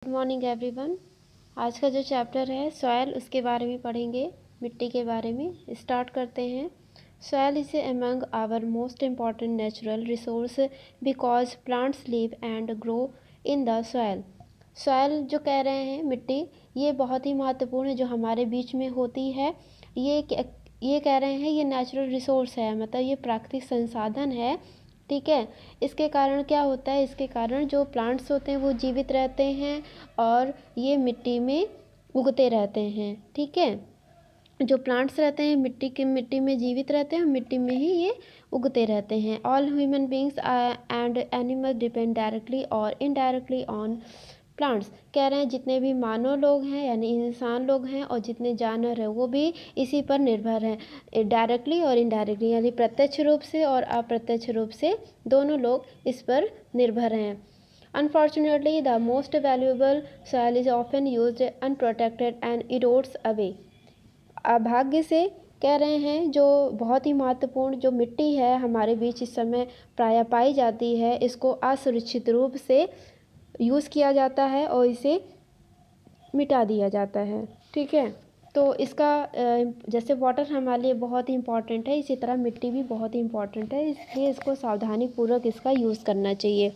Good morning everyone. आज का जो चैप्टर है सॉयल, उसके बारे में पढ़ेंगे, मिट्टी के बारे में। स्टार्ट करते हैं। Soil is among our most important natural resource because plants live and grow in the soil. Soil जो कह रहे हैं, मिट्टी, ये बहुत ही महत्वपूर्ण है जो हमारे बीच में होती है। ये कह रहे हैं ये नेचुरल रिसोर्स है, मतलब ये प्राकृतिक संसाधन है। ठीक है। इसके कारण क्या होता है, इसके कारण जो प्लांट्स होते हैं वो जीवित रहते हैं और ये मिट्टी में उगते रहते हैं। ठीक है। जो प्लांट्स रहते हैं मिट्टी में जीवित रहते हैं, मिट्टी में ही ये उगते रहते हैं। All human beings and animals depend directly और इनडायरेक्टली ऑन प्लांट्स। कह रहे हैं जितने भी मानव लोग हैं यानी इंसान लोग हैं और जितने जानवर हैं वो भी इसी पर निर्भर हैं, डायरेक्टली और इनडायरेक्टली, यानी प्रत्यक्ष रूप से और अप्रत्यक्ष रूप से दोनों लोग इस पर निर्भर हैं। Unfortunately, the most valuable soil is often used unprotected and erodes away. अभाग्य से कह रहे हैं जो बहुत ही महत्वपूर्ण जो मिट्टी है हमारे बीच इस समय प्रायः पाई जाती है, इसको असुरक्षित रूप से यूज़ किया जाता है और इसे मिटा दिया जाता है। ठीक है। तो इसका जैसे वाटर हमारे लिए बहुत ही इम्पॉर्टेंट है, इसी तरह मिट्टी भी बहुत ही इम्पॉर्टेंट है, इसलिए इसको सावधानीपूर्वक इसका यूज़ करना चाहिए।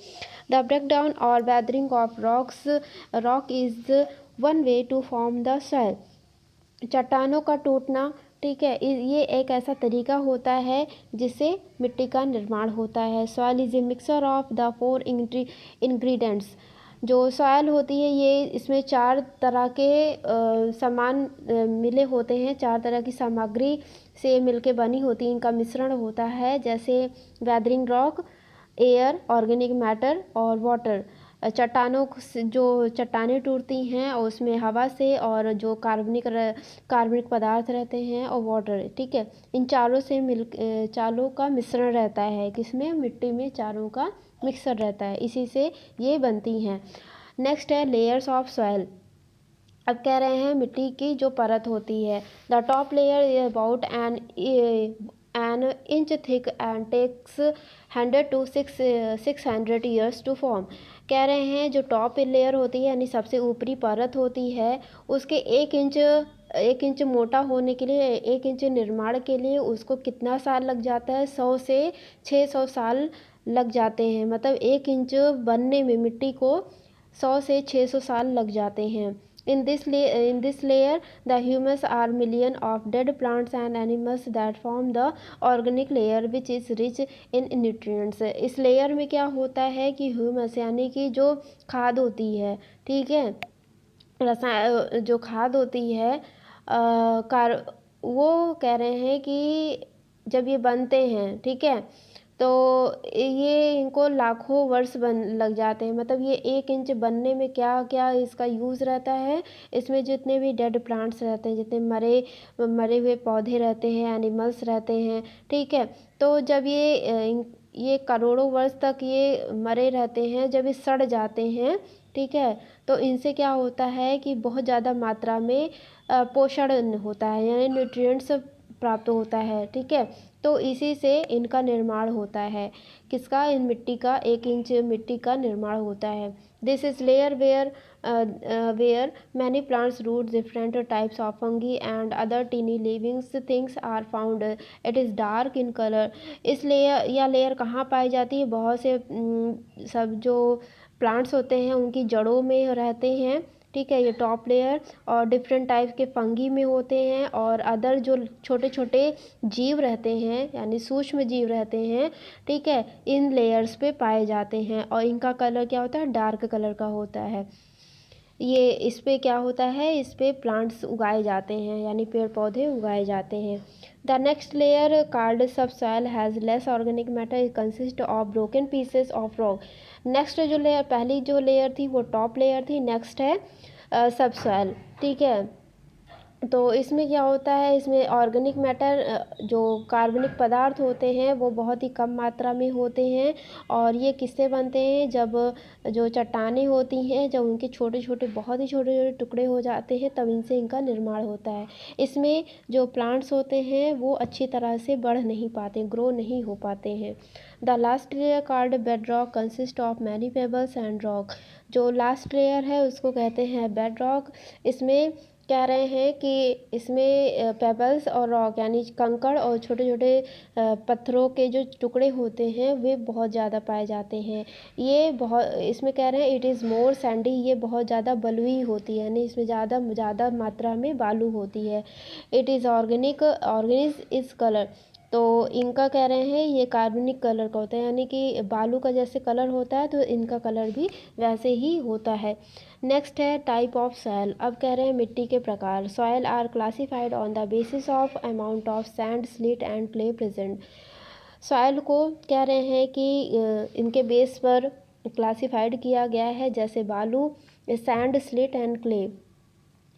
द ब्रेक डाउन और weathering of rock is one way to form the soil. चट्टानों का टूटना, ठीक है, ये एक ऐसा तरीका होता है जिससे मिट्टी का निर्माण होता है। Soil is a mixer of the four ingredients. जो सॉइल होती है ये इसमें चार तरह के सामान मिले होते हैं, चार तरह की सामग्री से मिलके बनी होती है, इनका मिश्रण होता है, जैसे weathering rock, air, organic matter और वाटर। चट्टानों से जो चट्टानें टूटती हैं और उसमें हवा से, और जो कार्बनिक पदार्थ रहते हैं और वाटर। ठीक है। इन चारों का मिश्रण रहता है, किसमें, मिट्टी में चारों का मिक्सर रहता है, इसी से ये बनती हैं। नेक्स्ट है लेयर्स ऑफ सॉइल। अब कह रहे हैं मिट्टी की जो परत होती है, the top layer is about an inch thick and takes 100 to 600 years to form. कह रहे हैं जो टॉप लेयर होती है यानी सबसे ऊपरी परत होती है, उसके एक इंच मोटा होने के लिए, 1 इंच निर्माण के लिए उसको कितना साल लग जाता है, 100 से 600 साल लग जाते हैं। मतलब 1 इंच बनने में मिट्टी को 100 से 600 साल लग जाते हैं। In this layer, the humus are million of dead plants and animals that form the organic layer, which is rich in nutrients. इस लेयर में क्या होता है कि ह्यूमस यानी कि जो खाद होती है, ठीक है, जो खाद होती है वो कह रहे हैं कि जब ये बनते हैं, ठीक है, तो ये इनको लाखों वर्ष लग जाते हैं। मतलब ये 1 इंच बनने में क्या क्या इसका यूज़ रहता है, इसमें जितने भी डेड प्लांट्स रहते हैं, जितने मरे हुए पौधे रहते हैं, एनिमल्स रहते हैं, ठीक है, तो जब ये करोड़ों वर्ष तक ये मरे रहते हैं, जब ये सड़ जाते हैं, ठीक है, तो इनसे क्या होता है कि बहुत ज़्यादा मात्रा में पोषण होता है, यानी न्यूट्रिएंट्स प्राप्त होता है। ठीक है। तो इसी से इनका निर्माण होता है, किसका, इन मिट्टी का, 1 इंच मिट्टी का निर्माण होता है। This is layer where many plants, root, different types of fungi and other tiny livings things are found. It is dark in colour. इस लेयर कहाँ पाई जाती है, बहुत से सब जो प्लांट्स होते हैं उनकी जड़ों में रहते हैं। ठीक है, ये टॉप लेयर, और डिफरेंट टाइप के फंगी में होते हैं, और अदर जो छोटे छोटे जीव रहते हैं यानी सूक्ष्म जीव रहते हैं, ठीक है, इन लेयर्स पे पाए जाते हैं, और इनका कलर क्या होता है, डार्क कलर का होता है। ये इस पे क्या होता है, इस पे प्लांट्स उगाए जाते हैं यानी पेड़ पौधे उगाए जाते हैं। द नेक्स्ट लेयर कार्ड सब soil has less organic matter, it consist of broken pieces of rock. Next जो लेयर, पहली जो लेयर थी वो टॉप लेयर थी, नेक्स्ट है सब सॉइल। ठीक है। तो इसमें क्या होता है, इसमें ऑर्गेनिक मैटर जो कार्बनिक पदार्थ होते हैं वो बहुत ही कम मात्रा में होते हैं। और ये किससे बनते हैं, जब जो चट्टानें होती हैं, जब उनके छोटे छोटे बहुत ही छोटे छोटे टुकड़े हो जाते हैं तब इनसे इनका निर्माण होता है। इसमें जो प्लांट्स होते हैं वो अच्छी तरह से बढ़ नहीं पाते, ग्रो नहीं हो पाते हैं। The last layer called bed rock consist of many pebbles and rock. जो लास्ट लेयर है उसको कहते हैं बेड रॉक। इसमें कह रहे हैं कि इसमें पेबल्स और रॉक यानी कंकड़ और छोटे छोटे पत्थरों के जो टुकड़े होते हैं वे बहुत ज़्यादा पाए जाते हैं। ये बहुत, इसमें कह रहे हैं इट इज़ मोर सैंडी, ये बहुत ज़्यादा बलुई होती है, यानी इसमें ज़्यादा मात्रा में बालू होती है। It is organise is colour. तो इनका कह रहे हैं ये कार्बनिक कलर का होता है, यानी कि बालू का जैसे कलर होता है तो इनका कलर भी वैसे ही होता है। नेक्स्ट है टाइप ऑफ सॉयल। अब कह रहे हैं मिट्टी के प्रकार। Soil are classified on the basis of amount of sand, slit and clay present. Soil को कह रहे हैं कि इनके बेस पर क्लासिफाइड किया गया है, जैसे बालू, सैंड, स्लिट एंड क्ले,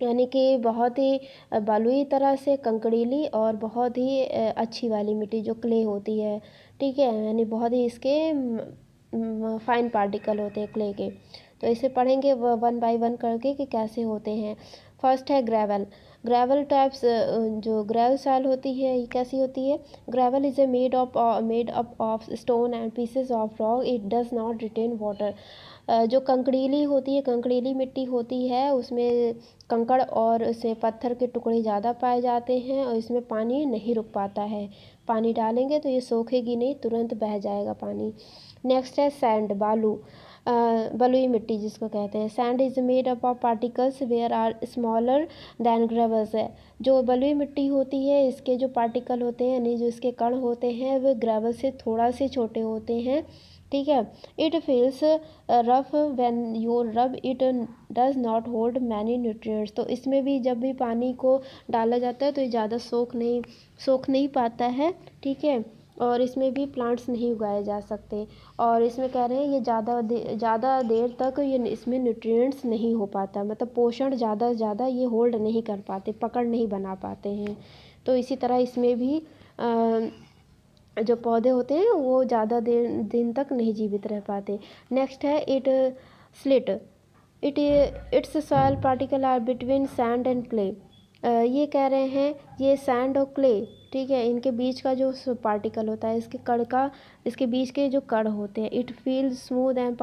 यानी कि बहुत ही बालुई तरह से कंकड़ीली और बहुत ही अच्छी वाली मिट्टी जो क्ले होती है, ठीक है, यानी बहुत ही इसके फाइन पार्टिकल होते हैं क्ले के। तो इसे पढ़ेंगे वन बाय वन करके कि कैसे होते हैं। फर्स्ट है ग्रेवल। ग्रेवल टाइप्स, जो ग्रेवल सॉइल होती है ये कैसी होती है। Gravel is a made up of stone and pieces of rock, it does not retain water. जो कंकड़ीली होती है, कंकड़ीली मिट्टी होती है, उसमें कंकड़ और उसे पत्थर के टुकड़े ज़्यादा पाए जाते हैं और इसमें पानी नहीं रुक पाता है। पानी डालेंगे तो ये सोखेगी नहीं, तुरंत बह जाएगा पानी। नेक्स्ट है सैंड, बालू, बलुई मिट्टी जिसको कहते हैं। Sand is made up of particles where are smaller than gravels है। जो बलुई मिट्टी होती है इसके जो पार्टिकल होते हैं, यानी जो इसके कण होते हैं वे ग्रेवल से थोड़ा से छोटे होते हैं, ठीक है। It feels rough when you rub it, does not hold many nutrients. तो इसमें भी जब भी पानी को डाला जाता है तो ये ज़्यादा सोख नहीं पाता है, ठीक है। और इसमें भी प्लांट्स नहीं उगाए जा सकते। और इसमें कह रहे हैं ये ज़्यादा देर तक ये इसमें न्यूट्रिएंट्स नहीं हो पाता, मतलब पोषण ज़्यादा ये होल्ड नहीं कर पाते, पकड़ नहीं बना पाते हैं। तो इसी तरह इसमें भी जो पौधे होते हैं वो ज़्यादा दिन तक नहीं जीवित रह पाते। नेक्स्ट है it slit. Its soil particle are between sand and clay. ये कह रहे हैं ये सैंड और क्ले, ठीक है, इनके बीच का जो पार्टिकल होता है, इसके बीच के जो कण होते हैं, it feel smooth and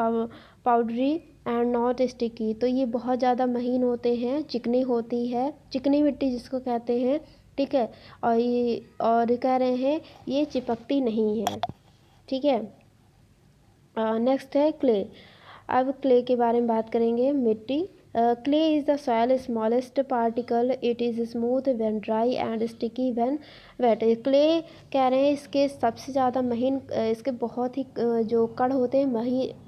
powdery and not sticky. तो ये बहुत ज़्यादा महीन होते हैं, चिकनी होती है, चिकनी मिट्टी जिसको कहते हैं, ठीक है। और कह रहे हैं ये चिपकती नहीं है, ठीक है। नेक्स्ट है क्ले। अब क्ले के बारे में बात करेंगे, मिट्टी। Clay is the soil smallest particle, it is smooth when dry and sticky when wet. Clay कह रहे हैं इसके सबसे ज़्यादा महीन, इसके बहुत ही जो कण होते हैं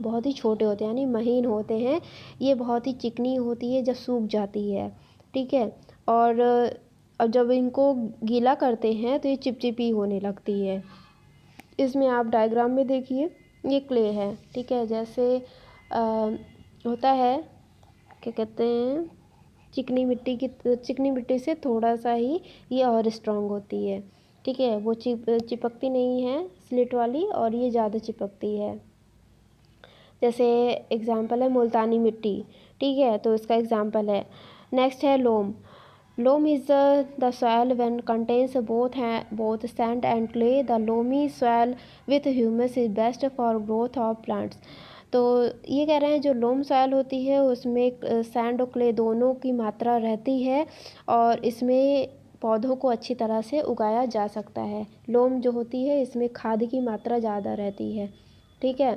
बहुत ही छोटे होते हैं, यानी महीन होते हैं। ये बहुत ही चिकनी होती है जब सूख जाती है, ठीक है। और जब इनको गीला करते हैं तो ये चिपचिपी होने लगती है। इसमें आप डायग्राम में देखिए, ये क्ले है, ठीक है। जैसे होता है, क्या कहते हैं, चिकनी मिट्टी से थोड़ा सा ही ये और स्ट्रांग होती है, ठीक है। वो चिपकती नहीं है स्लिट वाली, और ये ज़्यादा चिपकती है। जैसे एग्जाम्पल है मुल्तानी मिट्टी, ठीक है, तो इसका एग्जाम्पल है। नेक्स्ट है लोम। Loam is the soil when contains both sand and clay. The loamy soil with humus is best for growth of plants. तो ये कह रहे हैं जो लोम सॉइल होती है उसमें सैंड और क्ले दोनों की मात्रा रहती है और इसमें पौधों को अच्छी तरह से उगाया जा सकता है। लोम जो होती है इसमें खाद की मात्रा ज़्यादा रहती है, ठीक है।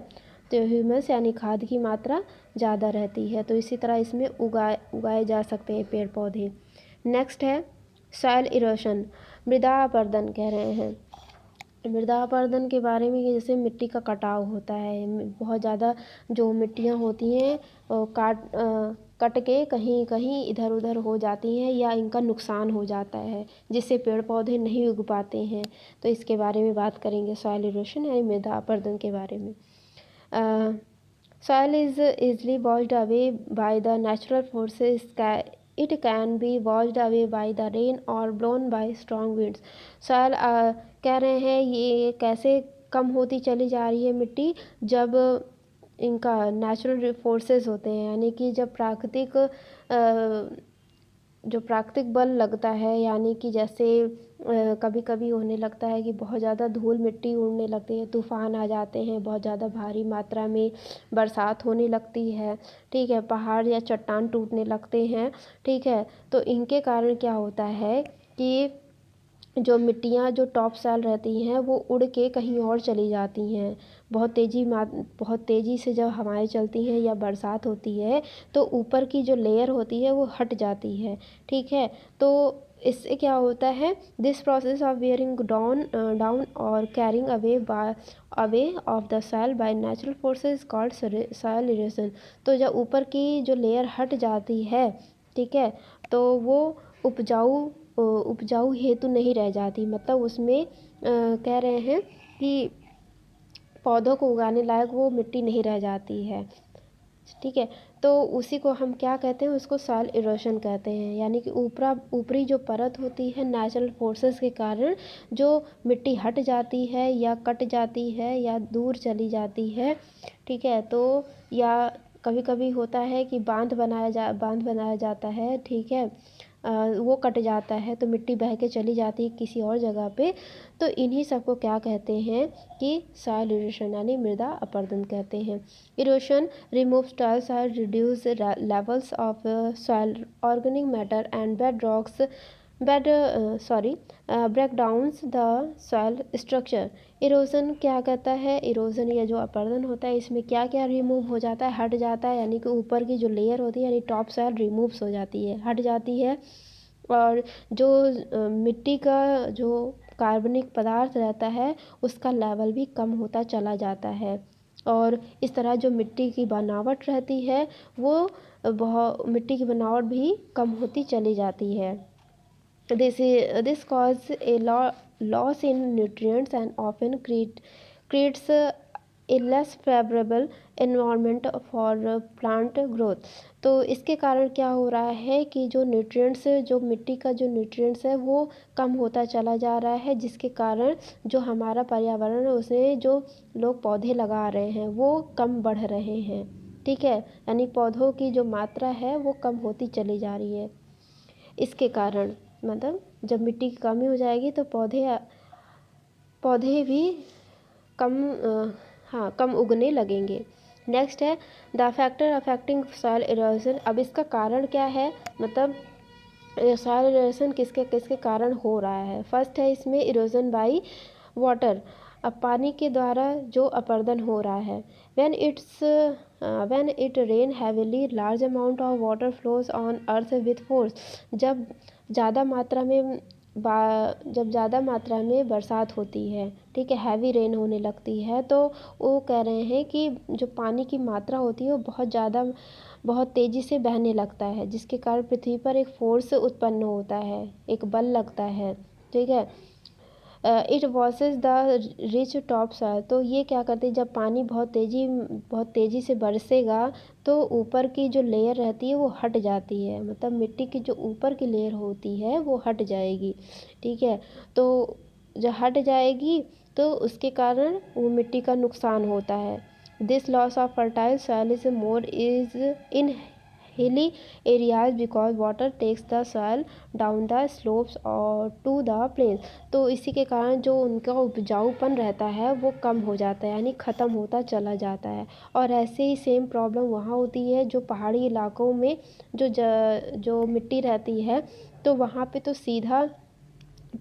तो ह्यूमस यानी खाद की मात्रा ज़्यादा रहती है, तो इसी तरह इसमें उगाए जा सकते हैं पेड़ पौधे। नेक्स्ट है सॉइल इरोशन, मृदा अपरदन कह रहे हैं। मृदा अपरदन के बारे में कि जैसे मिट्टी का कटाव होता है, बहुत ज़्यादा जो मिट्टियाँ होती हैं कट के कहीं कहीं इधर उधर हो जाती हैं या इनका नुकसान हो जाता है, जिससे पेड़ पौधे नहीं उग पाते हैं। तो इसके बारे में बात करेंगे, सॉइल इरोशन यानी मृदा अपरदन के बारे में। Soil is easily washed away by the natural forces it can be washed away by the rain और blown by strong winds. Soil कह रहे हैं ये कैसे कम होती चली जा रही है मिट्टी, जब इनका नेचुरल फोर्सेस होते हैं, यानी कि जब जो प्राकृतिक बल लगता है, यानी कि जैसे कभी कभी होने लगता है कि बहुत ज़्यादा धूल मिट्टी उड़ने लगती है, तूफान आ जाते हैं, बहुत ज़्यादा भारी मात्रा में बरसात होने लगती है, ठीक है, पहाड़ या चट्टान टूटने लगते हैं, ठीक है। तो इनके कारण क्या होता है कि जो मिट्टियाँ जो टॉप सॉइल रहती हैं वो उड़ के कहीं और चली जाती हैं। बहुत तेज़ी से जब हवाएं चलती हैं या बरसात होती है तो ऊपर की जो लेयर होती है वो हट जाती है, ठीक है। तो इससे क्या होता है, this process of wearing down और carrying away of the soil by natural forces called soil erosion. तो जब ऊपर की जो लेयर हट जाती है, ठीक है, तो वो उपजाऊ हेतु नहीं रह जाती, मतलब उसमें कह रहे हैं कि पौधों को उगाने लायक वो मिट्टी नहीं रह जाती है, ठीक है। तो उसी को हम क्या कहते हैं, उसको सॉइल इरोशन कहते हैं, यानी कि ऊपरी जो परत होती है नेचुरल फोर्सेस के कारण जो मिट्टी हट जाती है या कट जाती है या दूर चली जाती है, ठीक है। तो या कभी कभी होता है कि बांध बनाया जाता है, ठीक है, वो कट जाता है तो मिट्टी बह के चली जाती है किसी और जगह पे। तो इन्हीं सब को क्या कहते हैं कि सॉइल इरोशन यानी मृदा अपरदन कहते हैं। Erosion removes soils or reduce levels of soil organic matter and break downs the soil structure। Erosion क्या कहता है, इरोजन या जो अपरदन होता है इसमें क्या क्या रिमूव हो जाता है, हट जाता है, यानी कि ऊपर की जो लेयर होती है यानी टॉप सॉइल रिमूव्स हो जाती है, हट जाती है, और जो मिट्टी का जो कार्बनिक पदार्थ रहता है उसका लेवल भी कम होता चला जाता है, और इस तरह जो मिट्टी की बनावट रहती है वो मिट्टी की बनावट भी कम होती चली जाती है। This causes a loss in nutrients and often creates a less favorable environment for plant growth। तो इसके कारण क्या हो रहा है कि जो मिट्टी का जो न्यूट्रिएंट्स है वो कम होता चला जा रहा है, जिसके कारण जो हमारा पर्यावरण है उसमें जो लोग पौधे लगा रहे हैं वो कम बढ़ रहे हैं, ठीक है, यानी पौधों की जो मात्रा है वो कम होती चली जा रही है। इसके कारण मतलब जब मिट्टी की कमी हो जाएगी तो पौधे भी कम उगने लगेंगे। नेक्स्ट है the factor affecting soil erosion. अब इसका कारण क्या है, मतलब सॉइल इरोजन किसके किसके कारण हो रहा है। फर्स्ट है इसमें इरोजन बाई वाटर। अब पानी के द्वारा जो अपरदन हो रहा है, when it rain heavily large amount of water flows on earth with force। जब ज़्यादा मात्रा में बरसात होती है, ठीक है, हैवी रेन होने लगती है, तो वो कह रहे हैं कि जो पानी की मात्रा होती है वो बहुत तेज़ी से बहने लगता है, जिसके कारण पृथ्वी पर एक फोर्स उत्पन्न होता है, एक बल लगता है, ठीक है। It washes the rich top soil. तो ये क्या करते हैं, जब पानी बहुत तेज़ी से बरसेगा तो ऊपर की जो लेयर रहती है वो हट जाती है, मतलब मिट्टी की जो ऊपर की लेयर होती है वो हट जाएगी, ठीक है। तो जब हट जाएगी तो उसके कारण वो मिट्टी का नुकसान होता है। This loss of fertile soil is more is in hilly areas because water takes the soil down the slopes or to the plains। तो इसी के कारण जो उनका उपजाऊपन रहता है वो कम हो जाता है, यानी ख़त्म होता चला जाता है। और ऐसे ही सेम प्रॉब्लम वहाँ होती है जो पहाड़ी इलाकों में जो मिट्टी रहती है, तो वहाँ पे तो सीधा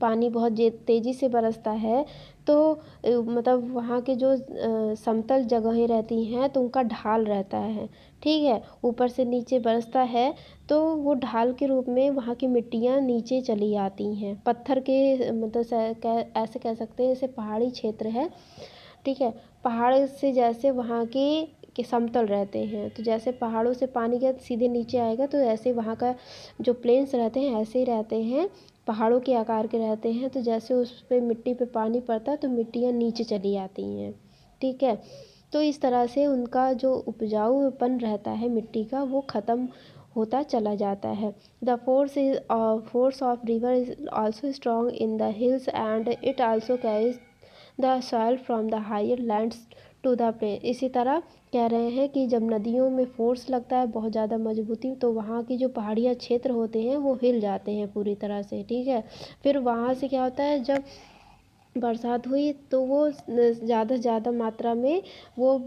पानी बहुत तेज़ी से बरसता है, तो मतलब वहाँ के जो समतल जगहें रहती हैं तो उनका ढाल रहता है, ठीक है, ऊपर से नीचे बरसता है तो वो ढाल के रूप में वहाँ की मिट्टियाँ नीचे चली आती हैं, पत्थर के मतलब ऐसे कह सकते हैं, जैसे पहाड़ी क्षेत्र है, ठीक है, पहाड़ से जैसे वहाँ के समतल रहते हैं, तो जैसे पहाड़ों से पानी का सीधे नीचे आएगा तो ऐसे वहाँ का जो प्लेन्स रहते हैं ऐसे ही रहते हैं, पहाड़ों के आकार के रहते हैं, तो जैसे उस पर मिट्टी पे पानी पड़ता है तो मिट्टियाँ नीचे चली आती हैं, ठीक है। तो इस तरह से उनका जो उपजाऊपन रहता है मिट्टी का वो ख़त्म होता चला जाता है। The force of river is also strong in the hills and it also carries the soil from the higher lands to the plain. इसी तरह कह रहे हैं कि जब नदियों में फोर्स लगता है बहुत ज़्यादा मजबूती, तो वहाँ की जो पहाड़ियाँ क्षेत्र होते हैं वो हिल जाते हैं पूरी तरह से, ठीक है। फिर वहाँ से क्या होता है, जब बरसात हुई तो वो ज़्यादा से ज़्यादा मात्रा में वो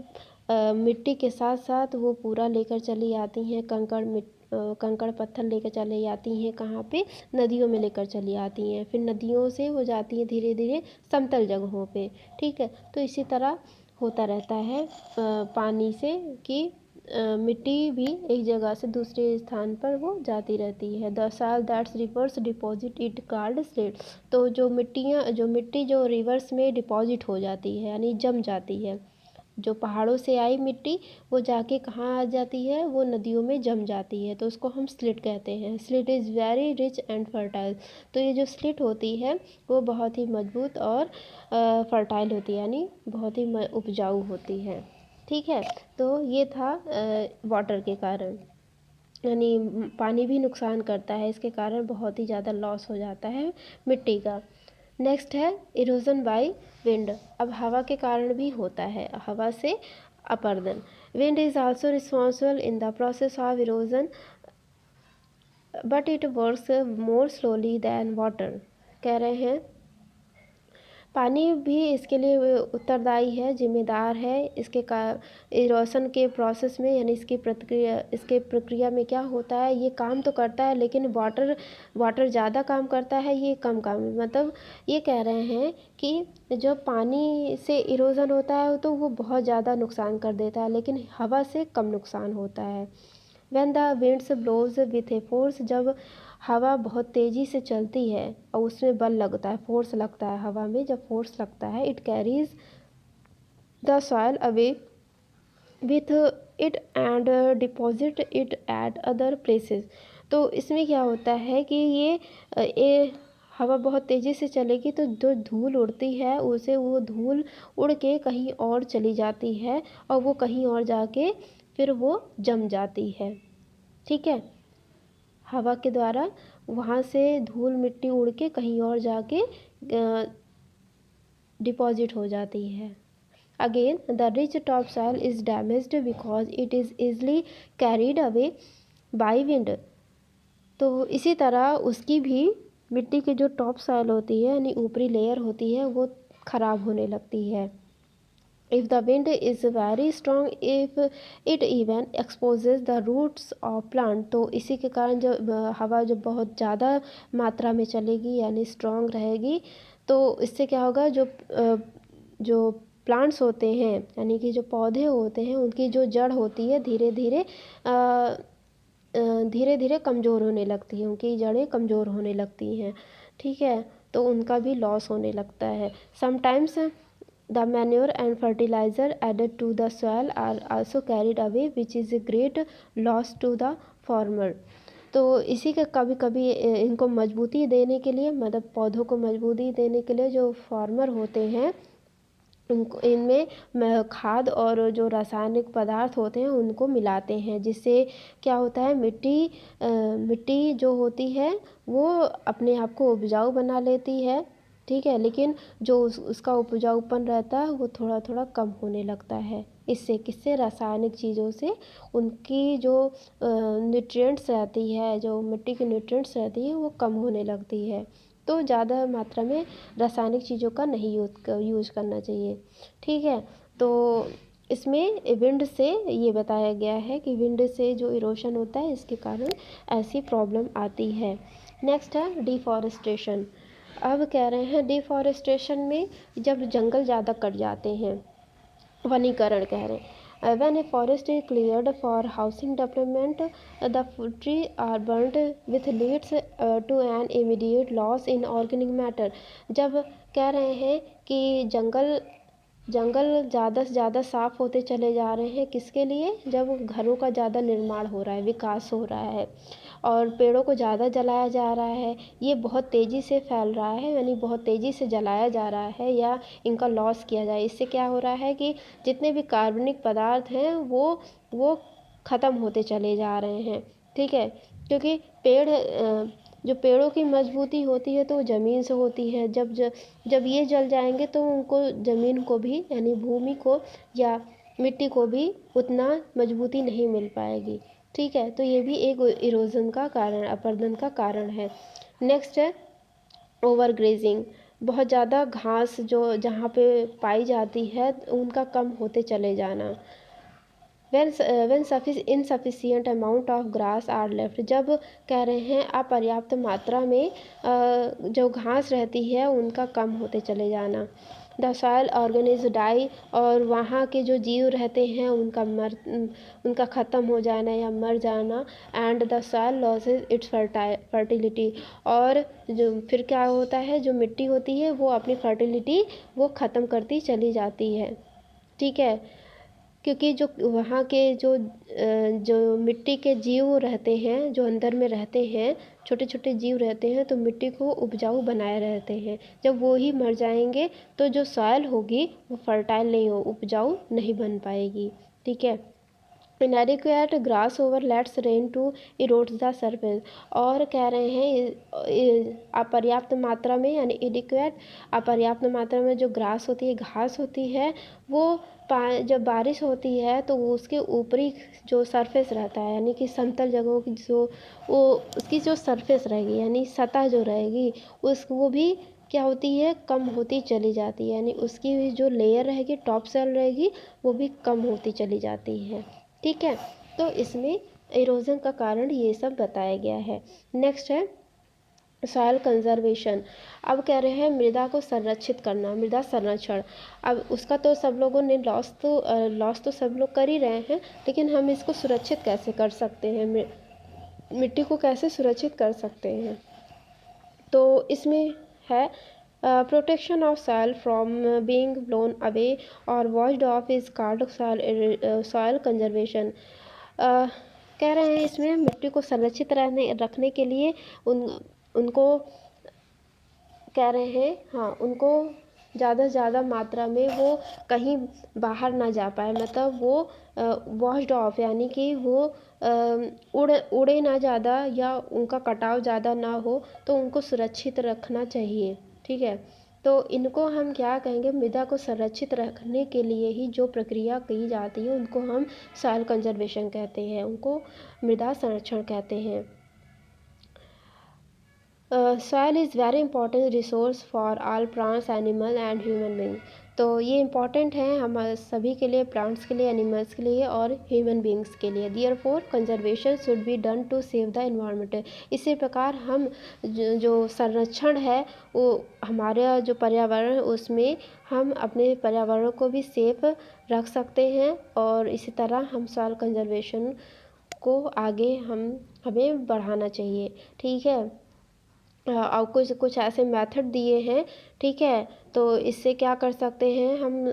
मिट्टी के साथ साथ वो पूरा लेकर चली आती हैं, कंकड़ पत्थर लेकर चली आती हैं, कहाँ पे, नदियों में लेकर चली आती हैं। फिर नदियों से वो जाती हैं धीरे धीरे समतल जगहों पे, ठीक है। तो इसी तरह होता रहता है पानी से कि मिट्टी भी एक जगह से दूसरे स्थान पर वो जाती रहती है। The soil that's reverse deposit it called slate. तो जो मिट्टी जो रिवर्स में डिपॉजिट हो जाती है यानी जम जाती है, जो पहाड़ों से आई मिट्टी वो जाके कहाँ आ जाती है, वो नदियों में जम जाती है, तो उसको हम स्लिट कहते हैं। Slit is very rich and fertile. तो ये जो स्लिट होती है वो बहुत ही मजबूत और फर्टाइल होती है, यानी बहुत ही उपजाऊ होती है, ठीक है। तो ये था वाटर के कारण, यानी पानी भी नुकसान करता है, इसके कारण बहुत ही ज़्यादा लॉस हो जाता है मिट्टी का। नेक्स्ट है इरोजन बाय विंड। अब हवा के कारण भी होता है, हवा से अपरदन। Wind is also responsible in the process of erosion but it works more slowly than water. कह रहे हैं पानी भी इसके लिए उत्तरदायी है, जिम्मेदार है। इसके इरोशन के प्रोसेस में, यानी इसके प्रक्रिया में क्या होता है, ये काम तो करता है लेकिन वाटर ज़्यादा काम करता है, ये कम काम। मतलब ये कह रहे हैं कि जब पानी से इरोजन होता है तो वो बहुत ज़्यादा नुकसान कर देता है, लेकिन हवा से कम नुकसान होता है। When the winds blows with a force, जब हवा बहुत तेज़ी से चलती है और उसमें बल लगता है, फोर्स लगता है हवा में, जब फोर्स लगता है, it carries the soil away with it and deposit it at other places. तो इसमें क्या होता है कि ये हवा बहुत तेज़ी से चलेगी तो जो धूल उड़ती है उसे वो धूल उड़ के कहीं और चली जाती है और वो कहीं और जाके फिर वो जम जाती है, ठीक है। हवा के द्वारा वहाँ से धूल मिट्टी उड़ के कहीं और जाके डिपॉजिट हो जाती है। Again the rich top soil is damaged because it is easily carried away by wind. तो इसी तरह उसकी भी मिट्टी की जो टॉप सॉइल होती है यानी ऊपरी लेयर होती है वो ख़राब होने लगती है। If the wind is very strong, if it even exposes the roots of plant, तो इसी के कारण जब हवा जब बहुत ज़्यादा मात्रा में चलेगी यानी स्ट्रॉन्ग रहेगी, तो इससे क्या होगा, जो प्लांट्स होते हैं यानी कि जो पौधे होते हैं उनकी जो जड़ होती है धीरे धीरे कमज़ोर होने लगती है, उनकी जड़ें कमज़ोर होने लगती हैं, ठीक है। तो उनका भी लॉस होने लगता है। Sometimes The manure and fertilizer added to the soil are also carried away, which is a great loss to the farmer. तो इसी का कभी कभी इनको मजबूती देने के लिए, मतलब पौधों को मजबूती देने के लिए जो फार्मर होते हैं उनको इनमें खाद और जो रासायनिक पदार्थ होते हैं उनको मिलाते हैं, जिससे क्या होता है, मिट्टी जो होती है वो अपने आप को उपजाऊ बना लेती है, ठीक है। लेकिन जो उसका उपजाऊपन रहता है वो थोड़ा थोड़ा कम होने लगता है। इससे किससे, रासायनिक चीज़ों से उनकी जो न्यूट्रिएंट्स रहती है, जो मिट्टी की न्यूट्रिएंट्स रहती है वो कम होने लगती है। तो ज़्यादा मात्रा में रासायनिक चीज़ों का नहीं यूज़ करना चाहिए, ठीक है। तो इसमें विंड से ये बताया गया है कि विंड से जो इरोशन होता है इसके कारण ऐसी प्रॉब्लम आती है। नेक्स्ट है डिफॉरेस्टेशन। अब कह रहे हैं डिफॉरेस्टेशन में जब जंगल ज़्यादा कट जाते हैं, वनीकरण कह रहे हैं। When a forest is cleared for housing development, the trees are burnt, which leads to an immediate loss in organic matter. जब कह रहे हैं कि जंगल ज़्यादा से ज़्यादा साफ़ होते चले जा रहे हैं, किसके लिए, जब घरों का ज़्यादा निर्माण हो रहा है, विकास हो रहा है और पेड़ों को ज़्यादा जलाया जा रहा है, ये बहुत तेज़ी से फैल रहा है, यानी बहुत तेज़ी से जलाया जा रहा है या इनका लॉस किया जाए। इससे क्या हो रहा है कि जितने भी कार्बनिक पदार्थ हैं वो ख़त्म होते चले जा रहे हैं, ठीक है, क्योंकि जो पेड़ों की मजबूती होती है तो वो ज़मीन से होती है। जब ये जल जाएंगे तो उनको ज़मीन को भी यानी भूमि को या मिट्टी को भी उतना मजबूती नहीं मिल पाएगी। ठीक है, तो ये भी एक इरोजन का कारण, अपरदन का कारण है। नेक्स्ट है ओवर ग्रेजिंग। बहुत ज़्यादा घास जो जहाँ पे पाई जाती है उनका कम होते चले जाना। when insufficient amount of grass are left, जब कह रहे हैं अपर्याप्त मात्रा में जो घास रहती है उनका कम होते चले जाना। द सॉयल ऑर्गेनिज डाई, और वहाँ के जो जीव रहते हैं उनका ख़त्म हो जाना या मर जाना। And the soil losses it's fertility, और जो फिर क्या होता है, जो मिट्टी होती है वो अपनी फर्टिलिटी वो ख़त्म करती चली जाती है। ठीक है, क्योंकि जो वहाँ के जो मिट्टी के जीव रहते हैं, जो अंदर में रहते हैं, छोटे छोटे जीव रहते हैं, तो मिट्टी को उपजाऊ बनाए रहते हैं। जब वो ही मर जाएंगे तो जो सॉइल होगी वो फर्टाइल नहीं हो, उपजाऊ नहीं बन पाएगी। ठीक है, inadequate grass over lets rain to erodes the surface, और कह रहे हैं अपर्याप्त मात्रा में यानी इडिक्वेट अपर्याप्त मात्रा में जो ग्रास होती है, घास होती है, वो जब बारिश होती है तो उसके ऊपरी जो सरफेस रहता है यानी कि समतल जगहों की वो उसकी जो सरफेस रहेगी यानी सतह जो रहेगी वो भी क्या होती है, कम होती चली जाती है। यानी उसकी भी जो लेयर रहेगी, टॉप सेल रहेगी, वो भी कम होती चली जाती है। ठीक है, तो इसमें इरोजन का कारण ये सब बताया गया है। नेक्स्ट है सॉइल कंजर्वेशन। अब कह रहे हैं मृदा को संरक्षित करना, मृदा संरक्षण। अब उसका तो सब लोगों ने लॉस तो सब लोग कर ही रहे हैं, लेकिन हम इसको सुरक्षित कैसे कर सकते हैं, मिट्टी को कैसे सुरक्षित कर सकते हैं। तो इसमें है protection of soil from being blown away और washed off is called soil conservation. कह रहे हैं इसमें मिट्टी को संरक्षित रखने के लिए उनको कह रहे हैं, हाँ, उनको ज़्यादा से ज़्यादा मात्रा में वो कहीं बाहर ना जा पाए, मतलब वो वॉश्ड ऑफ यानी कि वो उड़े ना ज़्यादा या उनका कटाव ज़्यादा ना हो, तो उनको सुरक्षित रखना चाहिए। ठीक है, तो इनको हम क्या कहेंगे, मृदा को संरक्षित रखने के लिए ही जो प्रक्रिया की जाती है उनको हम सॉइल कंजर्वेशन कहते हैं, उनको मृदा संरक्षण कहते हैं। Soil is very important resource for all plants, animal and human being. तो ये इम्पॉर्टेंट है हम सभी के लिए, प्लांट्स के लिए, एनिमल्स के लिए और ह्यूमन बींग्स के लिए। Therefore conservation should be done to save the environment. इसी प्रकार हम जो संरक्षण है वो हमारा जो पर्यावरण उसमें हम अपने पर्यावरण को भी सेफ रख सकते हैं, और इसी तरह हम सॉइल कंजर्वेशन को आगे हमें बढ़ाना चाहिए। ठीक है, और कुछ ऐसे मेथड दिए हैं। ठीक है, तो इससे क्या कर सकते हैं हम,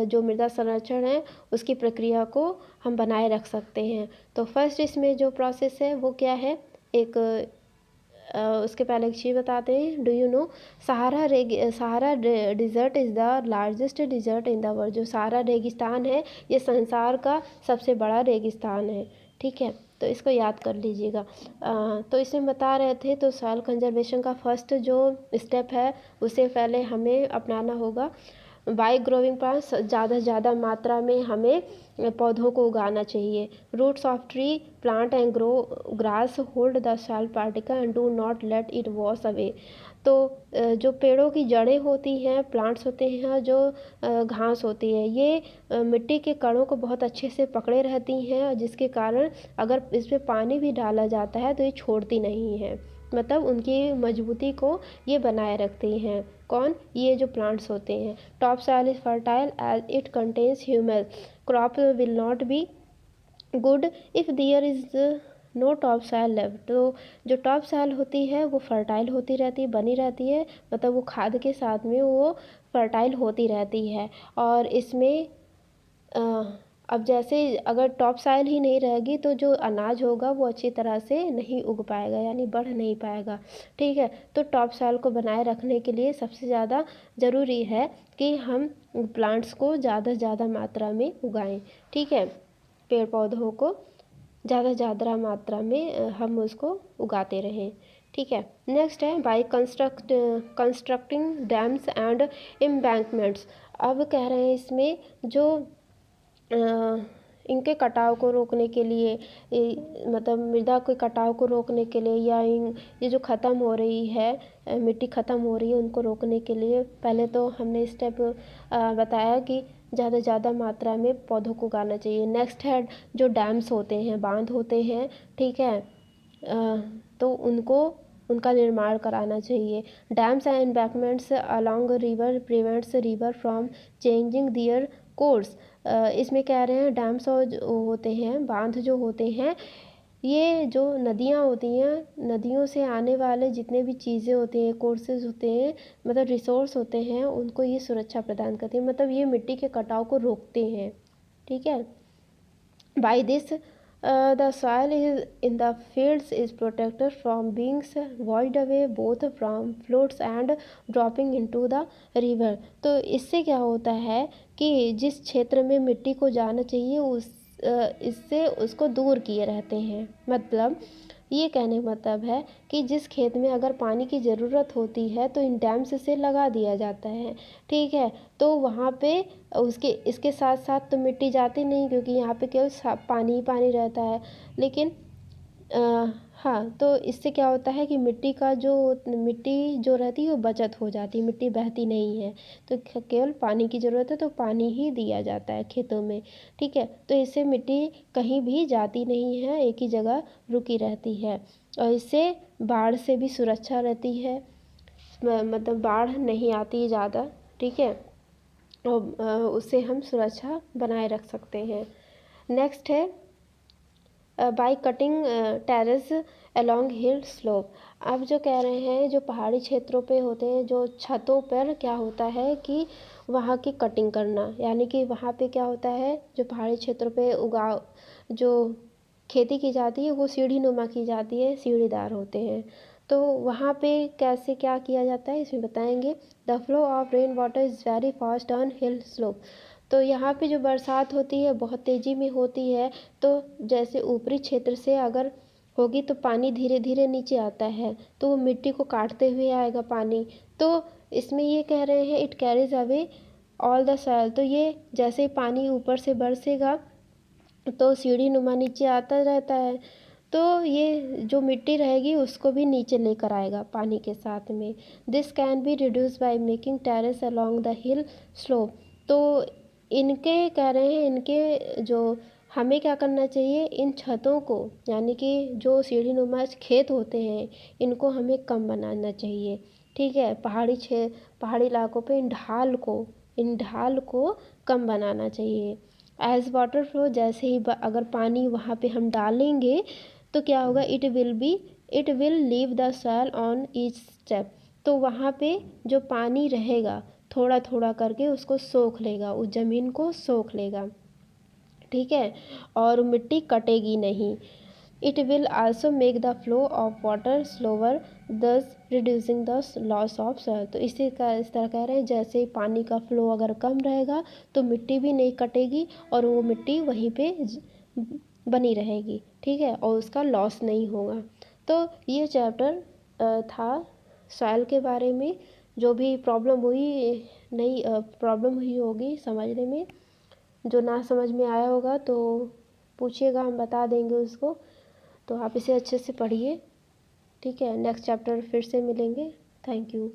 जो मृदा संरक्षण है उसकी प्रक्रिया को हम बनाए रख सकते हैं। तो फर्स्ट इसमें जो प्रोसेस है वो क्या है, एक उसके पहले एक चीज़ बताते हैं। Do you know Sahara desert is the largest desert in the world. जो सहारा रेगिस्तान है ये संसार का सबसे बड़ा रेगिस्तान है। ठीक है, तो इसको याद कर लीजिएगा। तो इसमें बता रहे थे, तो सॉइल कंजर्वेशन का फर्स्ट जो स्टेप है उसे पहले हमें अपनाना होगा। बाई ग्रोइंग प्लांट्स, ज़्यादा से ज़्यादा मात्रा में हमें पौधों को उगाना चाहिए। Roots of tree plant and grow grass hold the soil particle and do not let it wash away. तो जो पेड़ों की जड़ें होती हैं, प्लांट्स होते हैं, जो घास होती है, ये मिट्टी के कणों को बहुत अच्छे से पकड़े रहती हैं, जिसके कारण अगर इस पर पानी भी डाला जाता है तो ये छोड़ती नहीं है, मतलब उनकी मजबूती को ये बनाए रखती हैं। कौन, ये जो प्लांट्स होते हैं। Top soil is fertile as it contains humus, crop will not be good if there is no top soil left. तो जो टॉप सॉइल होती है वो फर्टाइल होती रहती है, बनी रहती है, मतलब वो खाद के साथ में वो फर्टाइल होती रहती है। और इसमें अब जैसे अगर टॉप सॉइल ही नहीं रहेगी तो जो अनाज होगा वो अच्छी तरह से नहीं उग पाएगा, यानी बढ़ नहीं पाएगा। ठीक है, तो टॉप सॉइल को बनाए रखने के लिए सबसे ज़्यादा ज़रूरी है कि हम प्लांट्स को ज़्यादा से ज़्यादा मात्रा में उगाएं। ठीक है, पेड़ पौधों को ज़्यादा मात्रा में हम उसको उगाते रहें। ठीक है। नेक्स्ट है by constructing dams and embankments. अब कह रहे हैं इसमें जो इनके कटाव को रोकने के लिए मतलब मृदा के कटाव को रोकने के लिए या ये जो ख़त्म हो रही है मिट्टी ख़त्म हो रही है उनको रोकने के लिए पहले तो हमने स्टेप बताया कि ज़्यादा मात्रा में पौधों को उगाना चाहिए। नेक्स्ट है जो डैम्स होते हैं, बांध होते हैं, ठीक है, तो उनका निर्माण कराना चाहिए। Dams and embankments along river prevents river from changing their course. इसमें कह रहे हैं डैम्स और जो होते हैं, बांध जो होते हैं, ये जो नदियाँ होती हैं, नदियों से आने वाले जितने भी चीज़ें होती हैं, कोर्सेज होते हैं, मतलब रिसोर्स होते हैं, उनको ये सुरक्षा प्रदान करती है। मतलब ये मिट्टी के कटाव को रोकते हैं। ठीक है। By this the soil is in the fields is protected from being washed away both from floods and dropping into the river। तो इससे क्या होता है कि जिस क्षेत्र में मिट्टी को जाना चाहिए इससे उसको दूर किए रहते हैं। मतलब ये कहने का मतलब है कि जिस खेत में अगर पानी की ज़रूरत होती है तो इन डैम्स से लगा दिया जाता है। ठीक है। तो वहाँ पे इसके साथ साथ तो मिट्टी जाती नहीं, क्योंकि यहाँ पे केवल पानी ही पानी रहता है। लेकिन हाँ, तो इससे क्या होता है कि मिट्टी जो रहती है वो बचत हो जाती है, मिट्टी बहती नहीं है। तो केवल पानी की ज़रूरत है तो पानी ही दिया जाता है खेतों में। ठीक है। तो इससे मिट्टी कहीं भी जाती नहीं है, एक ही जगह रुकी रहती है और इससे बाढ़ से भी सुरक्षा रहती है। मतलब बाढ़ नहीं आती ज़्यादा। ठीक है। और उससे हम सुरक्षा बनाए रख सकते हैं। नेक्स्ट है by cutting terrace along hill slope. अब जो कह रहे हैं जो पहाड़ी क्षेत्रों पे होते हैं, जो छतों पर क्या होता है कि वहाँ की कटिंग करना, यानी कि वहाँ पे क्या होता है जो पहाड़ी क्षेत्रों पे जो खेती की जाती है वो सीढ़ी नुमा की जाती है, सीढ़ीदार होते हैं। तो वहाँ पे कैसे क्या किया जाता है इसमें बताएंगे। The flow of rain water is very fast on hill slope. तो यहाँ पे जो बरसात होती है बहुत तेज़ी में होती है, तो जैसे ऊपरी क्षेत्र से अगर होगी तो पानी धीरे धीरे नीचे आता है, तो वो मिट्टी को काटते हुए आएगा पानी। तो इसमें ये कह रहे हैं it carries away all the soil. तो ये जैसे ही पानी ऊपर से बरसेगा तो सीढ़ी नुमा नीचे आता रहता है, तो ये जो मिट्टी रहेगी उसको भी नीचे लेकर आएगा पानी के साथ में। This can be reduce by making terrace along the hill slope. तो इनके कह रहे हैं इनके जो हमें क्या करना चाहिए, इन छतों को, यानी कि जो सीढ़ी नुमा खेत होते हैं इनको हमें कम बनाना चाहिए। ठीक है। पहाड़ी इलाकों पे इन ढाल को कम बनाना चाहिए। एज वाटर फ्लो, जैसे ही अगर पानी वहाँ पे हम डालेंगे तो क्या होगा, it will leave the soil on each step. तो वहाँ पे जो पानी रहेगा थोड़ा थोड़ा करके उसको सोख लेगा, उस ज़मीन को सोख लेगा। ठीक है। और मिट्टी कटेगी नहीं। It will also make the flow of water slower, thus reducing the loss of soil. तो इस तरह कह रहे हैं जैसे ही पानी का फ्लो अगर कम रहेगा तो मिट्टी भी नहीं कटेगी और वो मिट्टी वहीं पे बनी रहेगी। ठीक है। और उसका लॉस नहीं होगा। तो ये चैप्टर था सॉइल के बारे में। जो भी प्रॉब्लम हुई होगी समझने में, जो ना समझ में आया होगा तो पूछिएगा, हम बता देंगे उसको। तो आप इसे अच्छे से पढ़िए। ठीक है। नेक्स्ट चैप्टर फिर से मिलेंगे। Thank you.